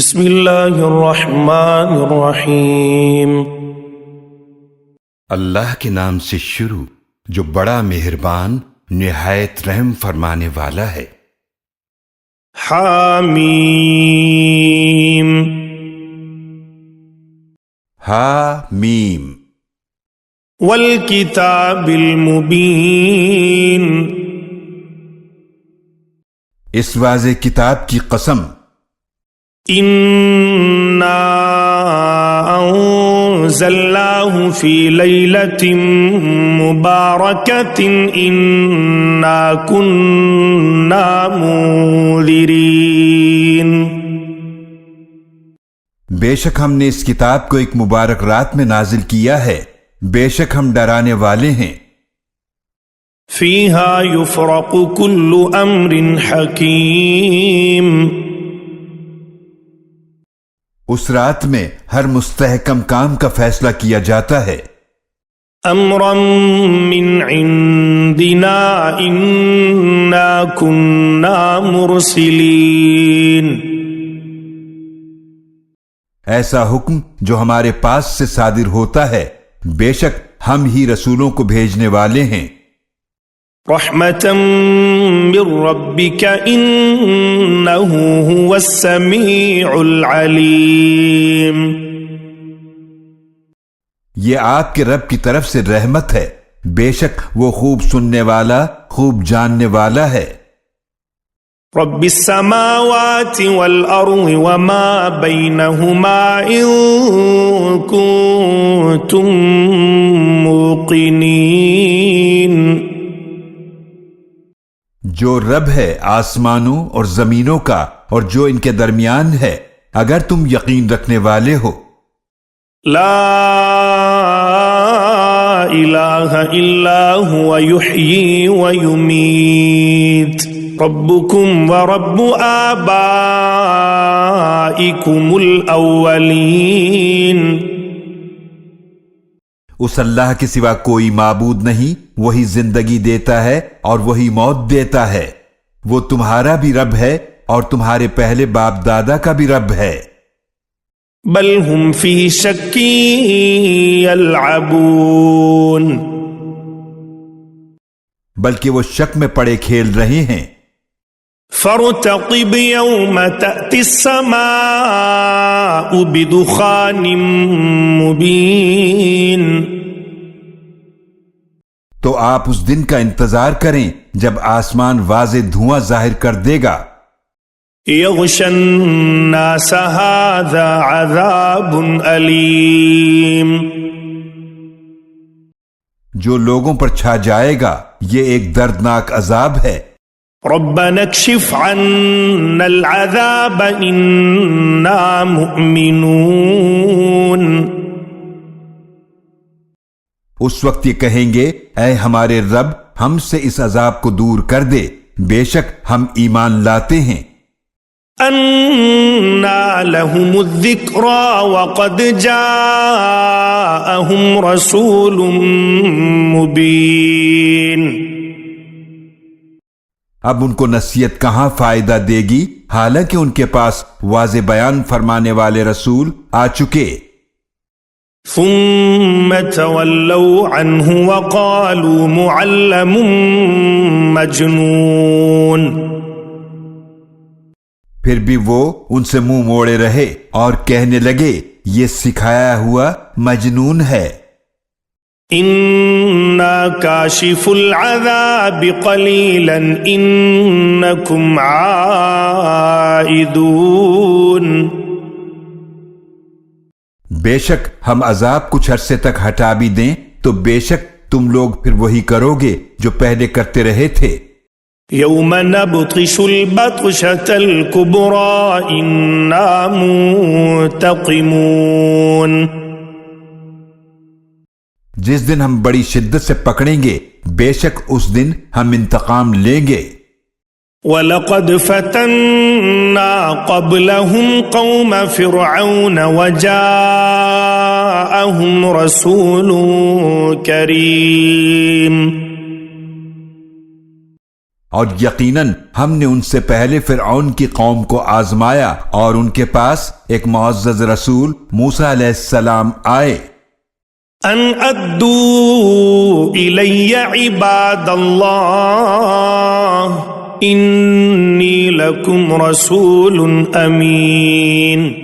بسم اللہ الرحمن الرحیم۔ اللہ کے نام سے شروع جو بڑا مہربان نہایت رحم فرمانے والا ہے۔ حامیم۔ حامیم۔ والکتاب المبین۔ اس واضح کتاب کی قسم۔ انا انزلناہ فی لیلۃ مبارکۃ انا کنا منذرین۔ بے شک ہم نے اس کتاب کو ایک مبارک رات میں نازل کیا ہے، بے شک ہم ڈرانے والے ہیں۔ فیہا یفرق کل امر حکیم۔ اس رات میں ہر مستحکم کام کا فیصلہ کیا جاتا ہے۔ امرا من عندنا انا کنا مرسلین۔ ایسا حکم جو ہمارے پاس سے صادر ہوتا ہے، بے شک ہم ہی رسولوں کو بھیجنے والے ہیں۔ رحمتا من ربک انہ هو السمیع العلیم۔ یہ آپ کے رب کی طرف سے رحمت ہے، بے شک وہ خوب سننے والا، خوب جاننے والا ہے۔ رب السماوات والارض وما بینہما ان کنتم موقنین۔ جو رب ہے آسمانوں اور زمینوں کا اور جو ان کے درمیان ہے، اگر تم یقین رکھنے والے ہو۔ لا الہ الا هو یحیی ویمیت ربکم ورب آبائکم الاولین۔ اس اللہ کے سوا کوئی معبود نہیں، وہی زندگی دیتا ہے اور وہی موت دیتا ہے، وہ تمہارا بھی رب ہے اور تمہارے پہلے باپ دادا کا بھی رب ہے۔ بل ہم فی شک یلعبون۔ بلکہ وہ شک میں پڑے کھیل رہے ہیں۔ فارتقب یوم تأتی السماء بدخان مبین۔ تو آپ اس دن کا انتظار کریں جب آسمان واضح دھواں ظاہر کر دے گا۔ یغشی الناس ھذا عذاب علیم۔ جو لوگوں پر چھا جائے گا یہ ایک دردناک عذاب ہے۔ ربنا اکشف عنا العذاب انا مؤمنون۔ اس وقت یہ کہیں گے، اے ہمارے رب ہم سے اس عذاب کو دور کر دے، بے شک ہم ایمان لاتے ہیں۔ انا لهم الذکری وقد جاءهم رسول مبین۔ اب ان کو نصیحت کہاں فائدہ دے گی، حالانکہ ان کے پاس واضح بیان فرمانے والے رسول آ چکے۔ ثم تولوا عنه وقالوا معلم مجنون۔ پھر بھی وہ ان سے منہ موڑے رہے اور کہنے لگے یہ سکھایا ہوا مجنون ہے۔ انا کاشف العذاب قلیلا انکم عائدون۔ بے شک ہم عذاب کچھ عرصے تک ہٹا بھی دیں تو بے شک تم لوگ پھر وہی کرو گے جو پہلے کرتے رہے تھے۔ یوم نبطش البطشۃ الکبریٰ انا منتقمون۔ جس دن ہم بڑی شدت سے پکڑیں گے بے شک اس دن ہم انتقام لیں گے۔ وَلَقَدْ فَتَنَّا قَبْلَهُمْ قَوْمَ فِرْعَوْنَ وَجَاءَهُمْ رَسُولٌ كَرِيمٌ۔ اور یقیناً ہم نے ان سے پہلے فرعون کی قوم کو آزمایا اور ان کے پاس ایک معزز رسول موسیٰ علیہ السلام آئے۔ ان ادوا الی عباد اللہ انی لکم رسول امین۔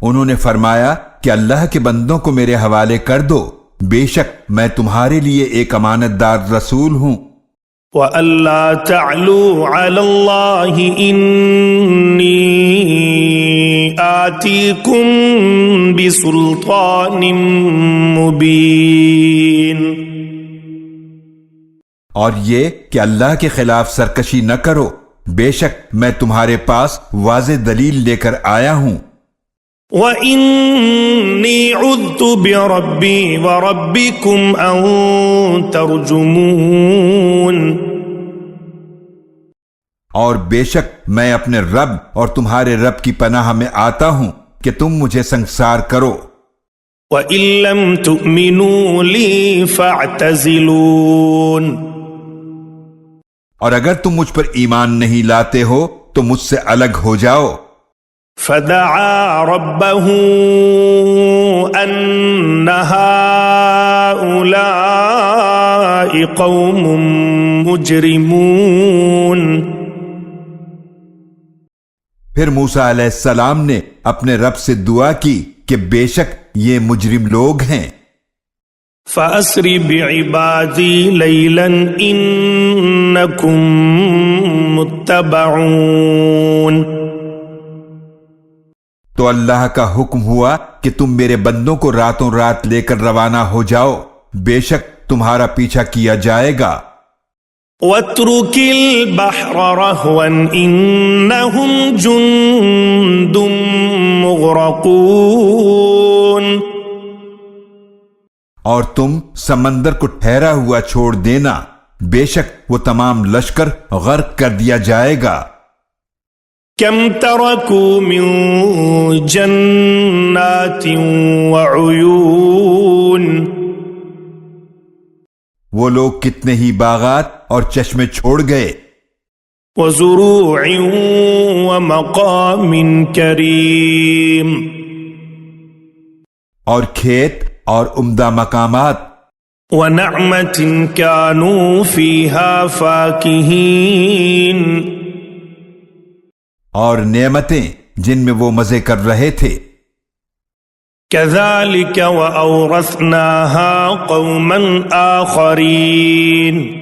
انہوں نے فرمایا کہ اللہ کے بندوں کو میرے حوالے کر دو، بے شک میں تمہارے لیے ایک امانت دار رسول ہوں۔ وَأَلَّا تَعْلُوا عَلَى اللَّهِ إِنِّي آتِيكُمْ بِسُلْطَانٍ مُبِينٍ۔ اور یہ کہ اللہ کے خلاف سرکشی نہ کرو، بے شک میں تمہارے پاس واضح دلیل لے کر آیا ہوں۔ وَإِنِّي عُذْتُ بِرَبِّي وَرَبِّكُمْ أَن تَرْجُمُونَ۔ اور بے شک میں اپنے رب اور تمہارے رب کی پناہ میں آتا ہوں کہ تم مجھے سنگسار کرو۔ وَإِن لَّمْ تُؤْمِنُوا لِي فَاعْتَزِلُونِ۔ اور اگر تم مجھ پر ایمان نہیں لاتے ہو تو مجھ سے الگ ہو جاؤ۔ فدعا ربه أن هؤلاء قوم مجرمون۔ پھر موسیٰ علیہ السلام نے اپنے رب سے دعا کی کہ بے شک یہ مجرم لوگ ہیں۔ فَأَسْرِ بِعِبَادِي لَيْلًا إِنَّكُمْ مُتَّبَعُونَ۔ تو اللہ کا حکم ہوا کہ تم میرے بندوں کو راتوں رات لے کر روانہ ہو جاؤ، بے شک تمہارا پیچھا کیا جائے گا۔ وَاتْرُكِ الْبَحْرَ رَهْوًا إِنَّهُمْ جُندٌ مُغْرَقُونَ۔ اور تم سمندر کو ٹھہرا ہوا چھوڑ دینا، بے شک وہ تمام لشکر غرق کر دیا جائے گا۔ كم تركوا من جنات وعيون۔ وہ لوگ کتنے ہی باغات اور چشمے چھوڑ گئے۔ وزروع ومقام کریم۔ اور کھیت اور عمدہ مقامات۔ ونعمة كانوا فيها فاكهين۔ اور نعمتیں جن میں وہ مزے کر رہے تھے۔ كذلك وأورثناها قوما آخرين۔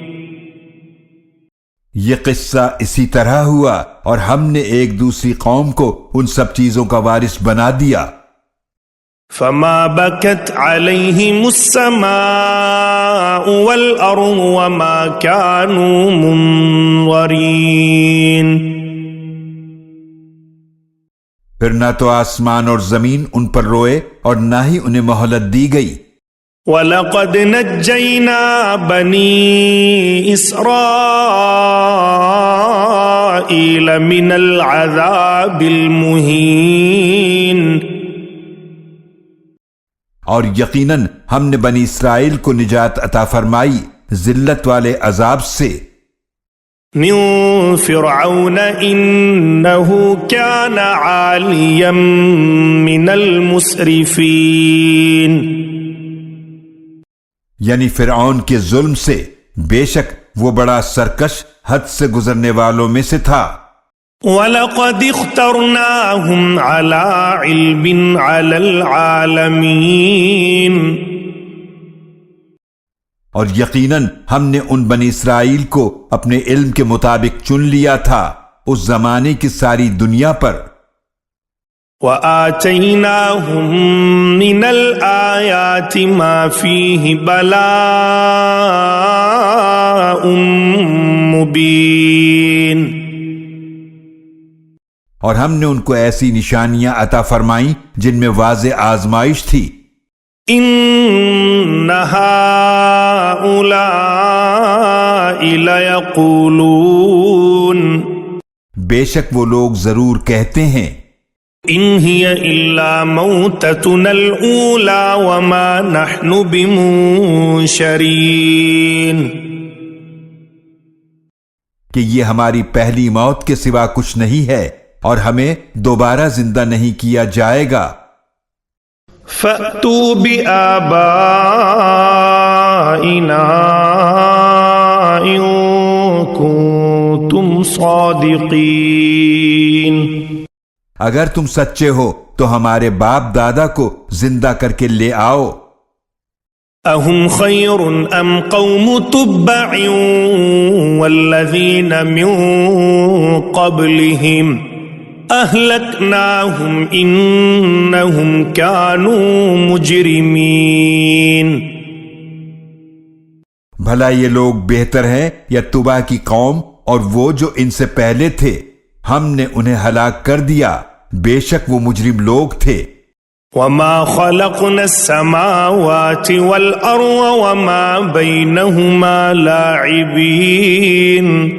یہ قصہ اسی طرح ہوا اور ہم نے ایک دوسری قوم کو ان سب چیزوں کا وارث بنا دیا۔ فما بكت عليهم السماء والأرض وما كانوا منظرين۔ پھر نہ تو آسمان اور زمین ان پر روئے اور نہ ہی انہیں مہلت دی گئی۔ وَلَقَدْ نَجَّيْنَا بَنِي إِسْرَائِيلَ مِنَ الْعَذَابِ الْمُهِينِ۔ اور یقیناً ہم نے بنی اسرائیل کو نجات عطا فرمائی ذلت والے عذاب سے۔ من فرعون انه كان عاليا من المسرفين۔ یعنی فرعون کے ظلم سے، بے شک وہ بڑا سرکش حد سے گزرنے والوں میں سے تھا۔ وَلَقَدِ اخْتَرْنَاهُمْ عَلَى عِلْمٍ عَلَى الْعَالَمِينَ۔ اور یقیناً ہم نے ان بنی اسرائیل کو اپنے علم کے مطابق چن لیا تھا اس زمانے کی ساری دنیا پر۔ وَآتَيْنَاهُمْ مِنَ الْآيَاتِ مَا فِيهِ بَلَاءٌ مُبِينٌ۔ اور ہم نے ان کو ایسی نشانیاں عطا فرمائیں جن میں واضح آزمائش تھی۔ إِنَّ هَؤُلَاءِ لَيَقُولُونَ۔ بے شک وہ لوگ ضرور کہتے ہیں، إِنْ هِيَ إِلَّا مَوْتَتُنَا الْأُولَى وَمَا نَحْنُ بِمُنشَرِينَ۔ کہ یہ ہماری پہلی موت کے سوا کچھ نہیں ہے اور ہمیں دوبارہ زندہ نہیں کیا جائے گا۔ فَأْتُوا بِآبَائِنَا إِن كُنتُمْ صَادِقِينَ، اگر تم سچے ہو تو ہمارے باپ دادا کو زندہ کر کے لے آؤ۔ أَهُمْ خَيْرٌ أَمْ قَوْمُ تُبَّعٍ وَالَّذِينَ مِن قَبْلِهِمْ أَهْلَكْنَاهُمْ إِنَّهُمْ كَانُوا مُجْرِمِينَ۔ بھلا یہ لوگ بہتر ہیں یا تبع کی قوم اور وہ جو ان سے پہلے تھے؟ ہم نے انہیں ہلاک کر دیا، بے شک وہ مجرم لوگ تھے۔ وَمَا خَلَقْنَا السَّمَاوَاتِ وَالْأَرْضَ وَمَا بَيْنَهُمَا لَاعِبِينَ،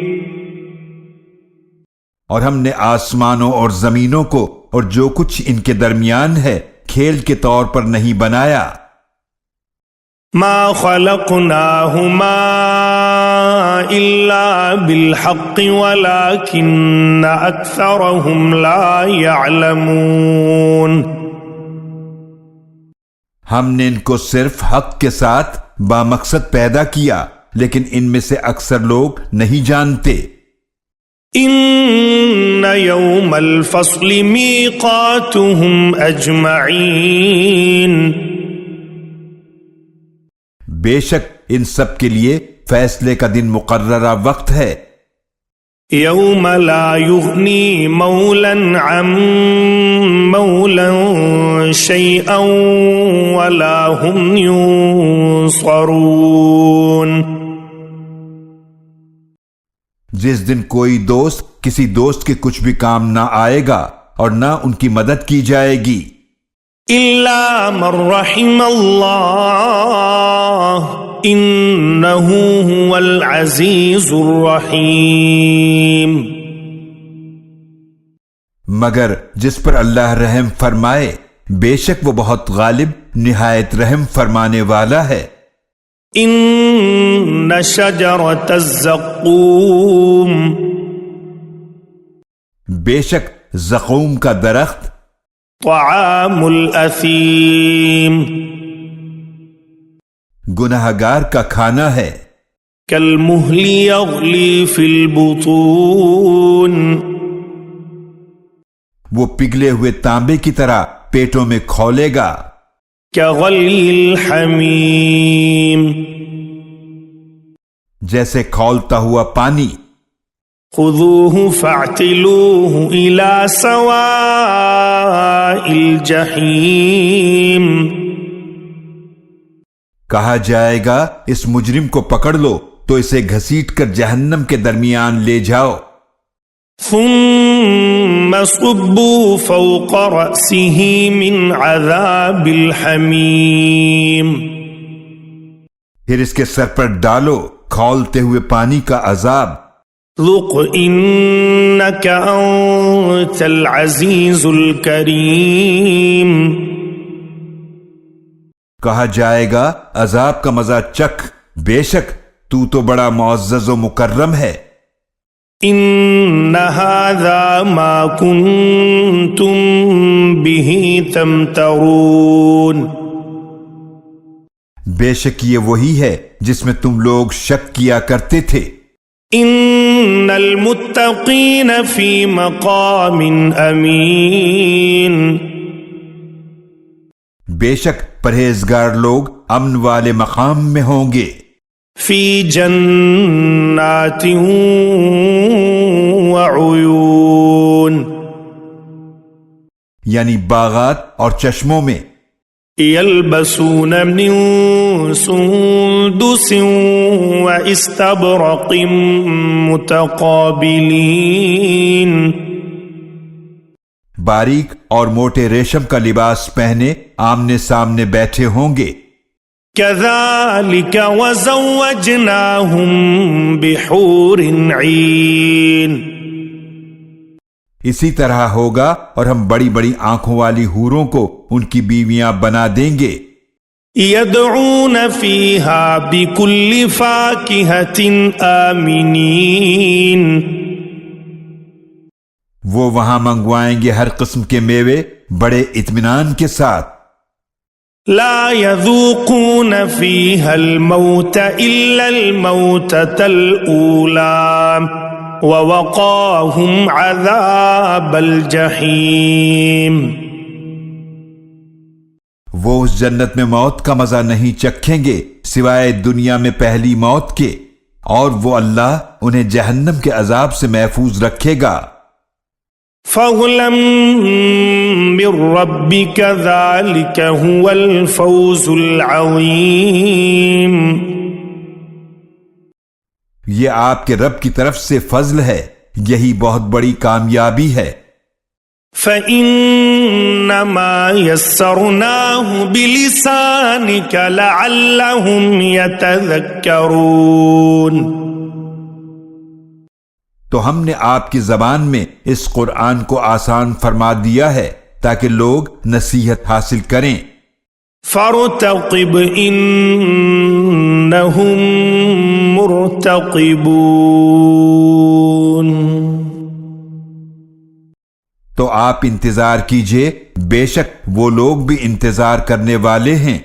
اور ہم نے آسمانوں اور زمینوں کو اور جو کچھ ان کے درمیان ہے کھیل کے طور پر نہیں بنایا۔ مَا خَلَقْنَاهُمَا إِلَّا بِالْحَقِّ وَلَكِنَّ أَكْثَرَهُمْ لَا يَعْلَمُونَ۔ ہم نے ان کو صرف حق کے ساتھ بامقصد پیدا کیا، لیکن ان میں سے اکثر لوگ نہیں جانتے۔ إِنَّ يَوْمَ الْفَصْلِ مِيقَاتُهُمْ أَجْمَعِينَ، بے شک ان سب کے لیے فیصلے کا دن مقررہ وقت ہے۔ يَوْمَ لَا يُغْنِي مَوْلًى عَن مَوْلًى شَيْئًا وَلَا هُمْ يُنصَرُونَ، جس دن کوئی دوست کسی دوست کے کچھ بھی کام نہ آئے گا اور نہ ان کی مدد کی جائے گی۔ إِلَّا مَن رَّحِمَ اللَّهُ إِنَّهُ هُوَ الْعَزِيزُ الرَّحِيمُ، مگر جس پر اللہ رحم فرمائے، بے شک وہ بہت غالب نہایت رحم فرمانے والا ہے۔ إِنَّ شَجَرَتَ الزَّقُّومِ، بے شک زقوم کا درخت، طعام الأثیم، گنہگار کا کھانا ہے۔ كالمهل يغلي في البطون، وہ پگھلے ہوئے تانبے کی طرح پیٹوں میں کھولے گا۔ كغلي الحميم، جیسے کھولتا ہوا پانی۔ خذوه فاعتلوه إلى سواء الجحيم، کہا جائے گا اس مجرم کو پکڑ لو تو اسے گھسیٹ کر جہنم کے درمیان لے جاؤ۔ ثم صبوا فوق رأسه من عذاب الحميم، پھر اس کے سر پر ڈالو کھولتے ہوئے پانی کا عذاب۔ ذق إنك أنت العزيز الكريم، کہا جائے گا عذاب کا مزہ چکھ، بے شک تو تو بڑا معزز و مکرم ہے۔ إن هذا ما كنتم به تمترون، بے شک یہ وہی ہے جس میں تم لوگ شک کیا کرتے تھے۔ ان المتقین فی مقام امین، بے شک پرہیزگار لوگ امن والے مقام میں ہوں گے۔ فی جنات وعیون، یعنی باغات اور چشموں میں۔ یلبسون من سندس واستبرق متقابلین، باریک اور موٹے ریشم کا لباس پہنے آمنے سامنے بیٹھے ہوں گے۔ كذلك وزوجناهم بحور عين، اسی طرح ہوگا اور ہم بڑی بڑی آنکھوں والی حوروں کو ان کی بیویاں بنا دیں گے۔ يدعون فيها بكل فاكهة آمنين وہ وہاں منگوائیں گے ہر قسم کے میوے بڑے اطمینان کے ساتھ. لا يذوقون فيها الموت إلا الموتة الأولى ووقاهم عذاب الجحيم. وہ اس جنت میں موت کا مزہ نہیں چکھیں گے سوائے دنیا میں پہلی موت کے، اور وہ اللہ انہیں جہنم کے عذاب سے محفوظ رکھے گا. فضلا من ربك ذلك هو الفوز العظيم. یہ آپ کے رب کی طرف سے فضل ہے، یہی بہت بڑی کامیابی ہے. فإنما يسرناه بلسانك لعلهم يتذكرون. تو ہم نے آپ کی زبان میں اس قرآن کو آسان فرما دیا ہے تاکہ لوگ نصیحت حاصل کریں. فارتقب انہم مرتقبون. تو آپ انتظار کیجئے، بے شک وہ لوگ بھی انتظار کرنے والے ہیں.